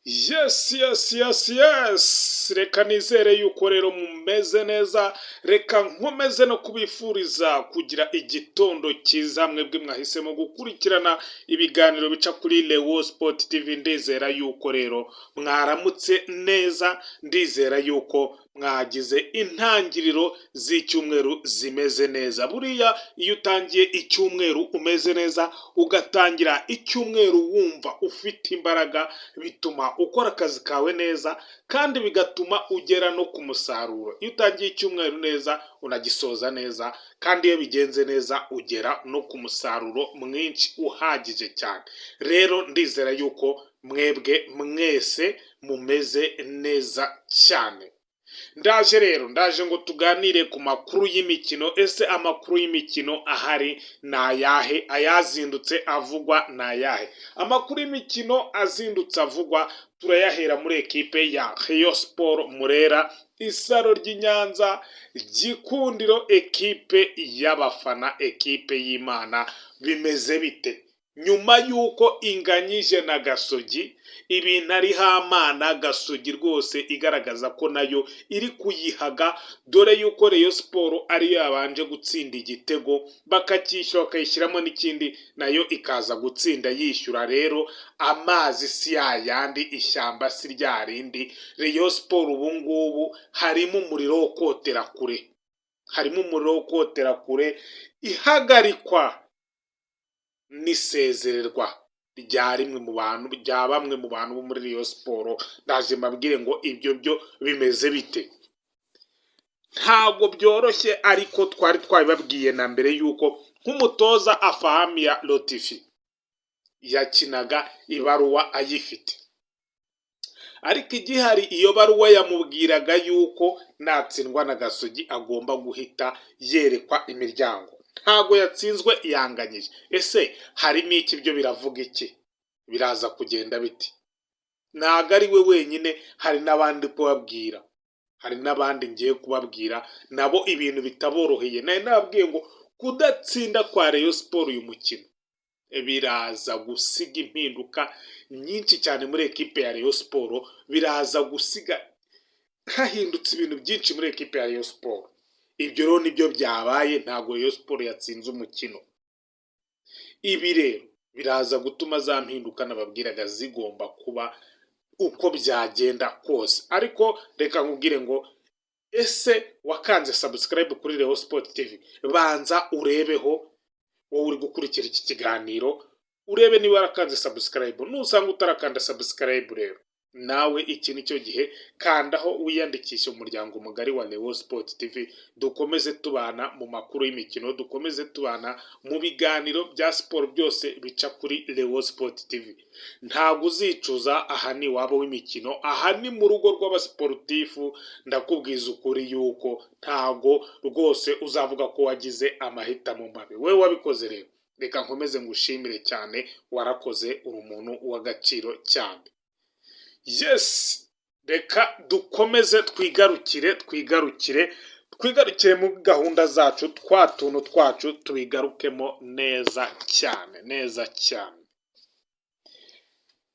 Yes. Reka nizere yuko rero mumeze neza, reka nkomeze no kubifuriza kugira igitondo cyiza mwebwe mwahisemo gukurikirana ibiganiro bica kuri Leo Sport TV. Ndizera yuko rero mwaramutse neza, ndizera yuko mwagize intangiriro z'icyumweru zimeze neza. Buriya iyo utangiye icyumweru umeze neza, ugatangira icyumweru wumva ufite imbaraga, bituma ukora akazi kawe neza kandi bigatuma ugera no ku musaruro. Iyo utangiye icyumweru neza unagisoza neza, kandi iyo bigenze neza ugera no ku musaruro mwinshi uhagije cyane. Rero ndizera yuko mwebwe mwese mumeze neza cyane. Ndaje ngo tuganire ku makuru y'imikino. Ese amakuru y'imikino ahari ni ayahe? Ayazindutse avugwa ni ayahe? Amakuru y'imikino azindutse avugwa turayahera muri ekipe ya Rayon Sport Murera, isaro ry'i Nyanza, Gikundiro, ekipe y'abafana, ekipe y'Imana. Bimeze bite? Nyuma yuko inganyije na Gasogi, ibintu ari hamana, Gasogi rwose igaragaza ko nayo iri kuyihaga, dore yuko Rayon Sport ariyo yabanje gutsinda igitego bakacyishyura bakayishyiramo n'ikindi, nayo ikaza gutsinda yishyura. Rero amazi si yayandi, ishyamba si rya rindi. Rayon Sport ubu ngubu harimo umuriro wo kotera kure, ihagarikwa n'isezererwa rya bamwe mu bantu bo muri Rayon Sport. Ndaje mbabwire ngo ibyo byo bimeze bite. Ntabwo byoroshye, ariko twari twabibabwiye na mbere yuko nk'umutoza Afahamiya Lotifi yakinaga ibaruwa ayifite, ariko igihari iyo baruwa yamubwiraga yuko natsindwa na Gasogi agomba guhita yerekwa imiryango. Ntago yatsinzwe, yanganyije. Ese harimo iki? Byo biravuga iki? Biraza kugenda biti? Ntago ari we wenyine, hari n'abandi kubabwira, hari n'abandi ngiye kubabwira nabo ibintu bitaboroheye. Nari nababwiye ngo kudatsinda kwa Rayon Sport uyu mukino biraza gusiga impinduka nyinshi cyane muri ekipe ya Rayon Sport, biraza gusiga hahindutse ibintu byinshi muri ekipe ya Rayon Sport. Ibyo rero nibyo byabaye, ntabwo Rayon Sport yatsinze umukino. Ibi rero biraza gutuma za mpinduka nababwiraga zigomba kuba uko byagenda kose. Ariko reka nkubwire ngo, ese wakanze subscribe kuri Rayon Sport TV? Banza urebeho, wowe uri gukurikira iki kiganiro, urebe niba warakanze subscribe. Nusanga utarakanda subscribe rero, nawe iki nicyo gihe, kandaho wiyandikishe umuryango mugari wa Rayon Sport TV. Dukomeze tubana mu makuru y'imikino, dukomeze tubana mu biganiro bya siporo byose bica kuri Rayon Sport TV. Ntabwo uzicuza, aha ni wabo w'imikino, aha ni mu rugo rw'abasportifu. Ndakubwiza ukuri yuko ntago rwose uzavuga ko wagize amahitamo mabi. Wewe wabikoze rero, reka nkomeze ngushimire cyane, warakoze, uri umuntu w'agaciro cyane. Yes, reka dukomeze twigarukire mu gahunda zacu, twa tuntu twacu tubigarukemo neza cyane.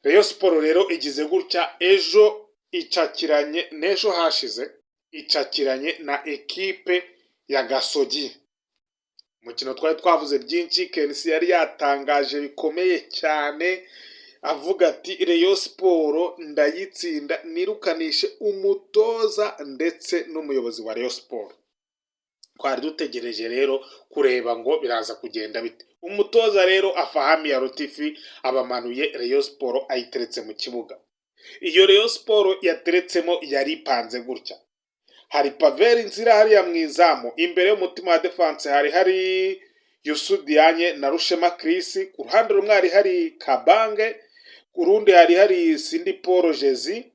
Rayon Sport rero igize gutya, ejo icakiranye n'ejo hashize icakiranye na ekipe ya Gasogi. Umukino twari twavuze byinshi, Kenisi yari yatangaje bikomeye cyane avuga ati Rayon Sport ndayitsinda, nirukanishe umutoza ndetse n'umuyobozi wa Rayon Sport. Twari dutegereje rero kureba ngo biraza kugenda bite. Umutoza rero Afahamiya Lotifi abamanuye Rayon Sport, ayiteretse mu kibuga. Iyo Rayon Sport yateretsemo yari ipanze gutya: hari Paveri Nzira hariya mu izamu, imbere y'umutima wa defense hari Yusu Dianye na Rushema Chris, ku ruhande rumwe hari Kabange, ku rundi hari Sindi Paul Jezi,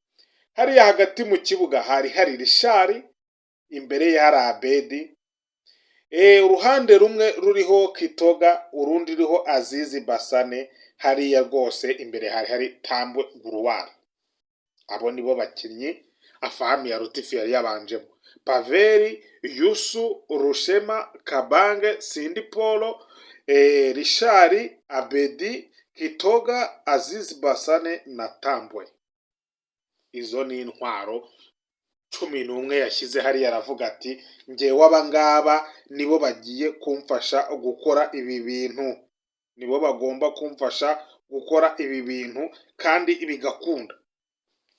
hariya hagati mu kibuga hari Rishari, imbere ye hari Abedi, uruhande rumwe ruriho Kitoga, urundi ruriho Azizi Basane, hariya rwose imbere hari Tambwe Guruwari. Abo nibo bakinnyi Afahamiya Lotifi yari yabanjemo: Paveri, Yusu, Rushema, Kabange, Sindi Paul, Rishari, Abedi, Kitoga, Azizi Basane na Tambwe. izo ni intwaro 11 yashyize hariya, aravuga ati njyewe aba ngaba nibo bagiye kumfasha gukora ibi bintu, nibo bagomba kumfasha gukora ibi bintu kandi bigakunda.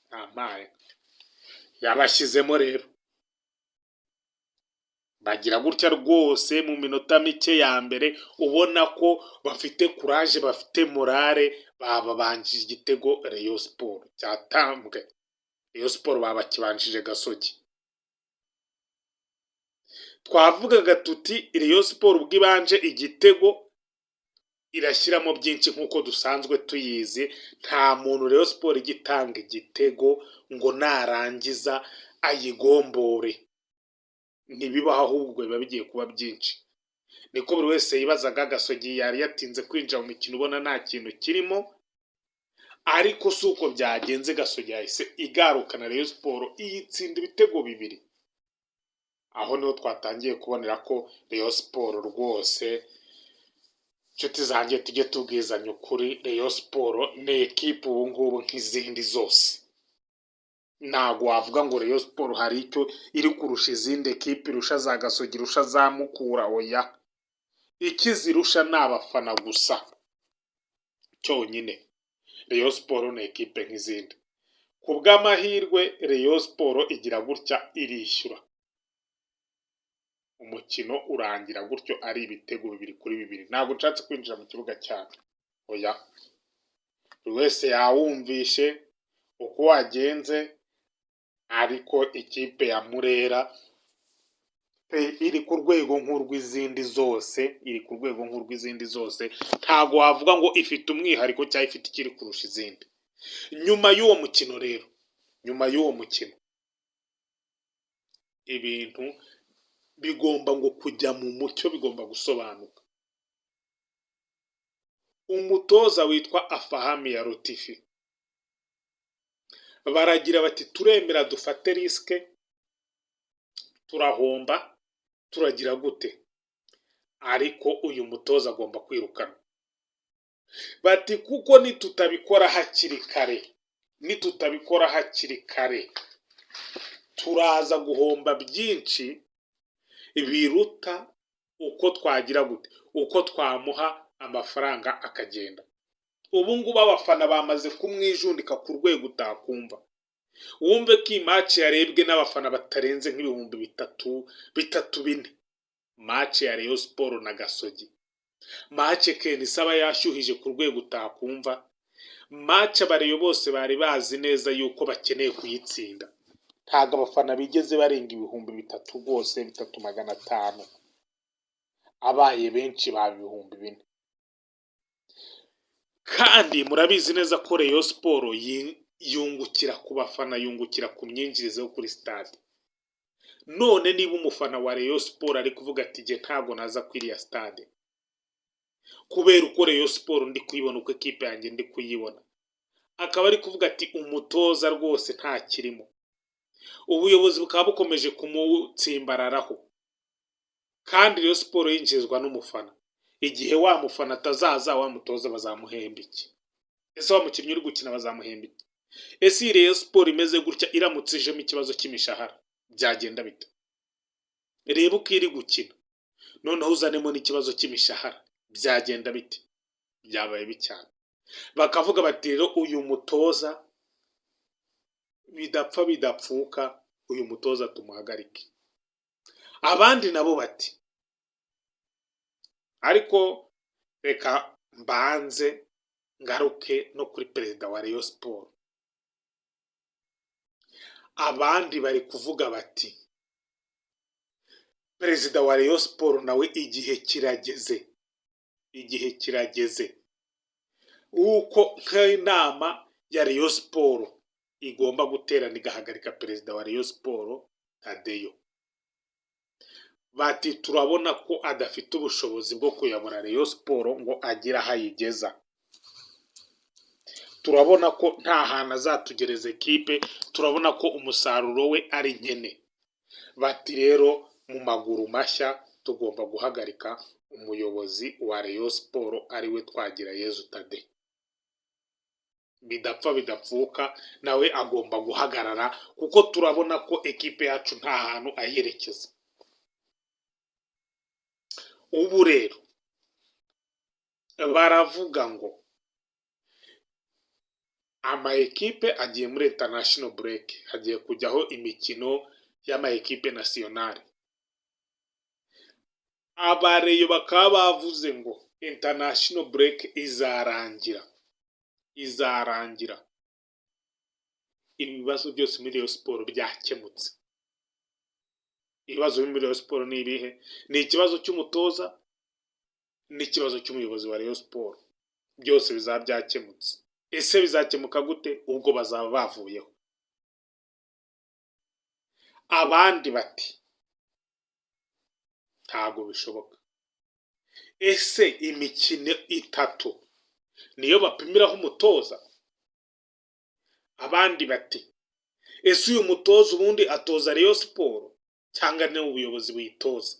Ntampaye yabashyizemo rero, bagira gutya rwose mu minota mike ya mbere ubona ko bafite kuraje, bafite morale, babanjije igitego Rayon Sport cyatambwe. Rayon Sport babakibanjije Gasogi. Twavugaga tuti Rayon Sport ubwo ibanje igitego irashyiramo byinshi nk'uko dusanzwe tuyizi. Nta muntu Rayon Sport igitanga igitego ngo narangiza ayigombore, ntibibaho, ahubwo biba bigiye kuba byinshi. Niko buri wese yibazaga. Gasogi yari yatinze kwinjira mu mikino ubona nta kintu kirimo, ariko si uko byagenze. Gasogi yahise igarukana Rayon Sport iyitsinda ibitego 2. Aho niho twatangiye kubonera ko Rayon Sport rwose, inshuti zanjye tujye tubwizanya ukuri, Rayon Sport ni ekipe ubu ngubu nk'izindi zose. Ntabwo wavuga ngo Rayon Sport hari icyo iri kurusha izindi ekipe, irusha za Gasogi, irusha za Mukura, oya. Ikizirusha ni abafana gusa cyonyine. Rayon Sport ni ekipe nk'izindi. Ku bw'amahirwe Rayon Sport igira gutya irishyura, umukino urangira gutyo ari ibitego 2-2. Ntabwo nshatse kwinjira mu kibuga cyane, oya, buri wese yawumvishe uko wagenze, ariko ikipe ya Murera iri ku rwego nk'urw'izindi zose, ntabwo wavuga ngo ifite umwihariko cyangwa ifite ikiri kurusha izindi. Nyuma y'uwo mukino rero, ibintu bigomba ngo kujya mu mucyo, bigomba gusobanuka. Umutoza witwa Afahami ya Rotifi baragira bati turemera dufate risike, turahomba, turagira gute, ariko uyu mutoza agomba kwirukana. Bati kuko nitutabikora hakiri kare turaza guhomba byinshi biruta uko twagira gute, uko twamuha amafaranga akagenda. Ubu ngubu abafana bamaze kumwijundika ku rwego utakumva. Wumve ko iyi match yarebwe n'abafana batarenze nk'ibihumbi 3-4. Match ya Rayon Sport na Gasogi, match Ken isaba yashyuhije ku rwego utakumva, match abareyo bose bari bazi neza yuko bakeneye kuyitsinda. Ntabwo abafana bigeze barenga ibihumbi 3 rwose, 3,500, abaye benshi ba 4,000. Kandi murabizi neza ko Rayon Sport yungukira ku bafana, yungukira ku myinjirize yo kuri stade. None niba umufana wa Rayon Sport ari kuvuga ati je ntago naza kwiriya stade kubera uko Rayon Sport ndi kuyibona, uko ekipe yanjye ndi kuyibona, akaba ari kuvuga ati umutoza rwose nta kirimo, ubuyobozi bukaba bukomeje kumutsimbararaho, kandi Rayon Sport yinjizwa n'umufana. Igihe wa mufana atazaza, wa mutoza bazamuhemba iki? Ese wa mukinnyi uri gukina bazamuhemba iki? Ese Rayon Sport imeze gutya iramutse ijemo ikibazo cy'imishahara byagenda bite? Reba uko iri gukina, noneho uzanemo n'ikibazo cy'imishahara, byagenda bite? Byabaye bicyane. Bakavuga bati rero uyu mutoza bidapfa bidapfuka, uyu mutoza tumuhagarike. Abandi nabo bati ariko reka mbanze ngaruke no kuri perezida wa Rayon Sport. Abandi bari kuvuga bati perezida wa Rayon Sport nawe igihe kirageze uko nk'inama ya Rayon Sport igomba guterana igahagarika perezida wa Rayon Sport Tadeyo. Bati turabona ko adafite ubushobozi bwo kuyobora Rayon Sport ngo agire aho ayigeza. Turabona ko nta hantu azatugereza ekipe, turabona ko umusaruro we ari nkene. Bati rero mu maguru mashya tugomba guhagarika umuyobozi wa Rayon Sport ariwe Twagirayezu Tadeyo. bidapfa bidapfuka nawe agomba guhagarara kuko turabona ko ekipe yacu nta hantu ayerekeza. Ubu rero baravuga ngo ama ekipe agiye muri international break, hagiye kujyaho imikino y'ama ekipe nationale. Abareyo bakaba bavuze ngo international break izarangira ibibazo byose muri Rayon Sport byakemutse. Ibibazo muri Rayon Sport ni ibihe? Ni ikibazo cy'umutoza n'ikibazo cy'umuyobozi wa Rayon Sport, byose bizaba byakemutse. Ese bizakemuka gute? Ubwo bazaba bavuyeho. Abandi bati ntago bishoboka. Ese imikino 3 niyo bapimiraho umutoza? Abandi bati ese uyu mutoza ubundi atoza Rayon Sport cyangwa ni ubuyobozi buyitoza?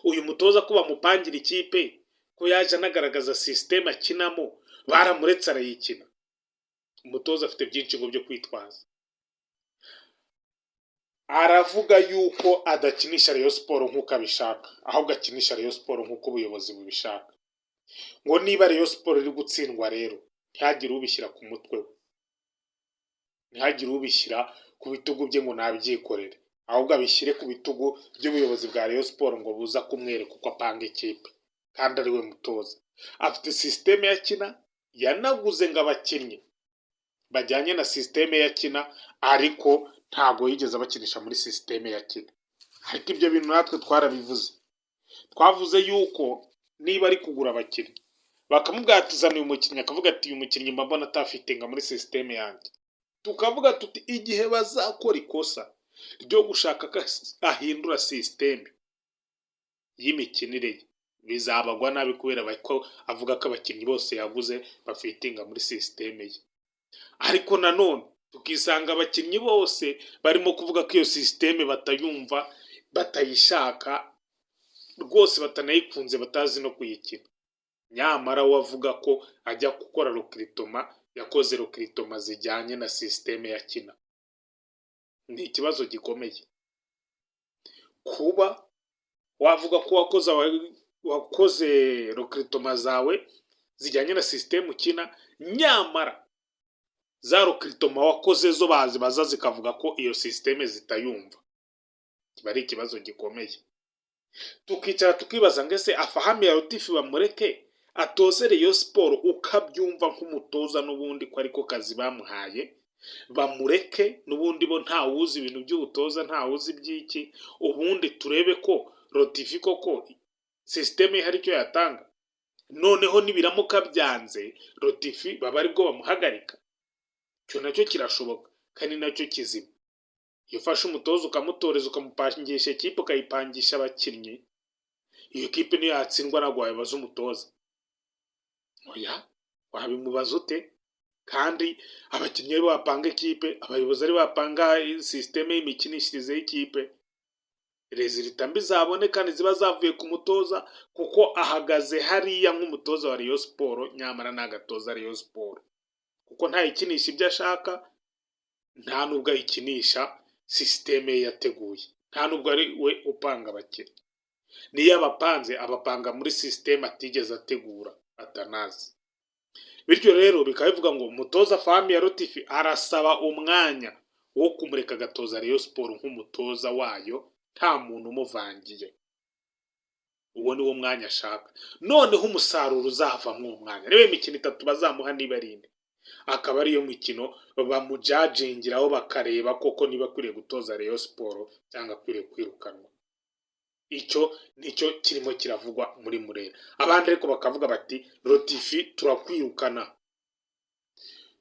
Uyu mutoza ko bamupangira ikipe ko yaje anagaragaza system akinamo baramuretse arayikina. Umutoza afite byinshi ngo byo kwitwaza. Aravuga yuko adakinisha Rayon Sport nk'uko abishaka, ahubwo akinisha Rayon Sport nk'uko ubuyobozi bubishaka. Ngo niba Rayon Sport iri gutsindwa rero ntihagire ubishyira ku mutwe we, ntihagire ubishyira ku bitugu bye ngo nabyikorere, ahubwo abishyire ku bitugu by'ubuyobozi bwa Rayon Sport ngo buza kumwereka uko apanga ikipe, kandi ari we mutoza. Afite system yakina, yanaguze ngo abakinnyi bajyanye na system yakina, ariko ntago yigeze abakinisha muri system yakina. Ariko ibyo bintu natwe twarabivuze. Twavuze yuko niba ari kugura abakinnyi bakamubwira ati zana uyu mukinnyi, akavuga ati uyu mukinnyi mbona atafite nga muri system yanjye, tukavuga tuti igihe bazakora ikosa ryo gushaka ahindura system y'imikinire bizabagwa nabi, kubera ko avuga ko abakinnyi bose yaguze bafitinga muri system ye. Ariko nanone tukisanga abakinnyi bose barimo kuvuga ko iyo system batayumva, batayishaka rwose, batanayikunze, batazi no kuyikina. Nyamara wavuga ko ajya gukora recruitment, yakoze recruitment zijyanye na system yakina. Ni ikibazo gikomeye kuba wavuga ko wakoze recruitment zawe zijyanye na system ukina, nyamara za recruitment wakoze zo baza zikavuga ko iyo system zitayumva. Kiba ari ikibazo gikomeye. Tukicara tukibaza ngo ese afahami ya Rotifi bamureke atoze Rayon Sport ukabyumva nk'umutoza n'ubundi ko ariko kazi bamuhaye, bamureke n'ubundi bo nta wuzi ibintu by'ubutoza, nta wuzi by'iki, ubundi turebe ko Rotifi koko system hari cyo yatanga. Noneho nibiramuka byanze Rotifi baba aribwo bamuhagarika. Cyo nacyo kirashoboka kandi nacyo kizima. Iyo ufashe umutoza ukamutoreza ukamupangisha ikipe ukayipangisha abakinnyi, iyo kipe niyo yatsindwa nagwa yabaza umutoza. Oya, wabimubaza ute? Kandi abakinnyi ari bapanga ikipe, abayobozi ari bapanga system y'imikinishirize y'ikipe, resultat mbi zabone kandi ziba zavuye ku mutoza, kuko ahagaze hariya nk'umutoza wa Rayon Sport, nyamara nagatoza Rayon Sport kuko nta ikinisha ibyo ashaka, nta nubwo ayikinisha system yateguye, nta nubwo ari we upanga abakinnyi. Niyo abapanga muri system atigeze ategura, atanazi. Bityo rero bikaba bivuga ngo umutoza Fahami ya Rotifi arasaba umwanya wo kumureka gatoza Rayon Sport nk'umutoza wayo, nta muntu umuvangiye. Uwo ni wo mwanya ashaka. Noneho umusaruro uzava mu mwanya, rebe imikino 3 bazamuha niba arinde, akaba ariyo mikino bamujajingiraho bakareba koko niba kwiriye gutoza Rayon Sport cyangwa kwiriye kwirukanwa. Icyo nicyo kirimo kiravugwa muri Murera. Abandi ariko bakavuga bati Rotifi turakwirukana.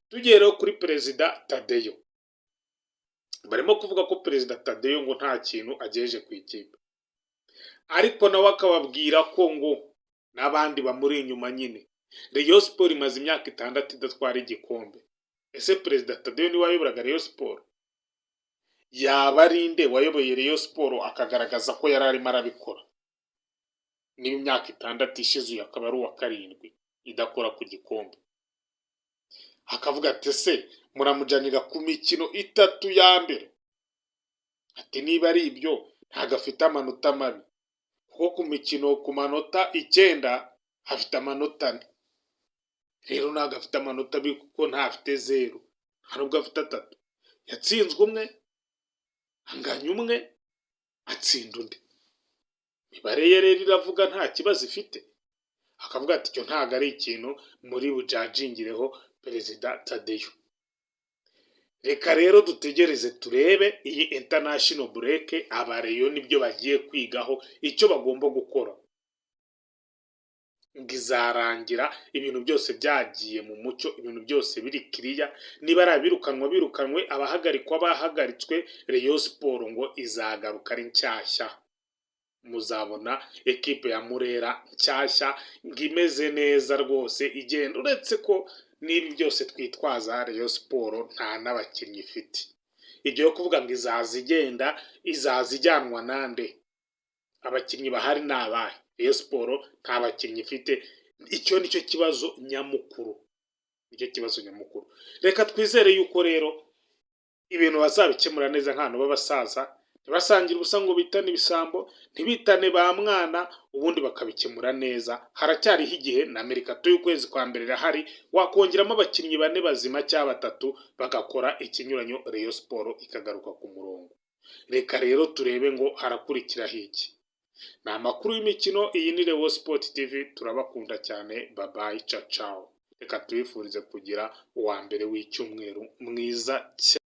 Tugere kuri Perezida Tadeyo, barimo kuvuga ko Perezida Tadeyo ngo nta kintu agejeje ku ikipe, ariko nawe akababwira ko ngo n'abandi bamuri inyuma nyine Rayon Sport imaze imyaka 6 idatwara igikombe. Ese Perezida Tadeyo ni wayoboraga Rayon Sport? Yaba arinde wayoboye Rayon Sport akagaragaza ko yari arimo arabikora? Niba imyaka 6 ishize akaba ari uwa 7 idakora ku gikombe. akavuga ati se muramujanira ku mikino 3 ya mbere, ati niba ari ibyo ntago afite amanota mabi, kuko ku mikino ku manota 9 afite amanota 4, rero ntago afite amanota mabi kuko ntafite 0, nubwo afite 3, yatsinzwe umwe, anganya umwe, atsinda undi. Imibare ye rero iravuga nta kibazo ifite, akavuga ati icyo ntago ari ikintu muri bujajingireho Perezida Tadeyo. Reka rero dutegereze turebe iyi international break, abareyo nibyo bagiye kwigaho icyo bagomba gukora, ngo izarangira ibintu byose byagiye mu mucyo, ibintu byose biri kiriya, niba ari birukanwe, abahagarikwa bahagaritswe, Rayon Sport ngo izagaruka ari nshyashya, muzabona ekipe ya Murera nshyashya ngo imeze neza rwose igenda, uretse ko n'ibi byose twitwaza Rayon Sport nta n'abakinnyi ifite, ibyo yo kuvuga ngo izaza igenda, izaza ijyanwa nande, abakinnyi bahari ni abahe? Rayon Sport nta bakinnyi ifite, icyo nicyo kibazo nyamukuru, nicyo kibazo nyamukuru. Reka twizere yuko rero ibintu bazabikemura neza nk'abantu b'abasaza, ntibasangira ubusa ngo bitane ibisambo, ntibitane ba mwana, ubundi bakabikemura neza. Haracyariho igihe na Amerika y'ukwezi kwa mbere irahari, wakongeramo abakinnyi 4 bazima cyangwa 3 bagakora ikinyuranyo, Rayon Sport ikagaruka ku murongo. Reka rero turebe ngo harakurikiraho iki. Ni amakuru y'imikino, iyi ni Rayon Sport TV, turabakunda cyane, bye bye, ciao ciao. Reka tubifurize kugira uwa mbere w'icyumweru mwiza cyane.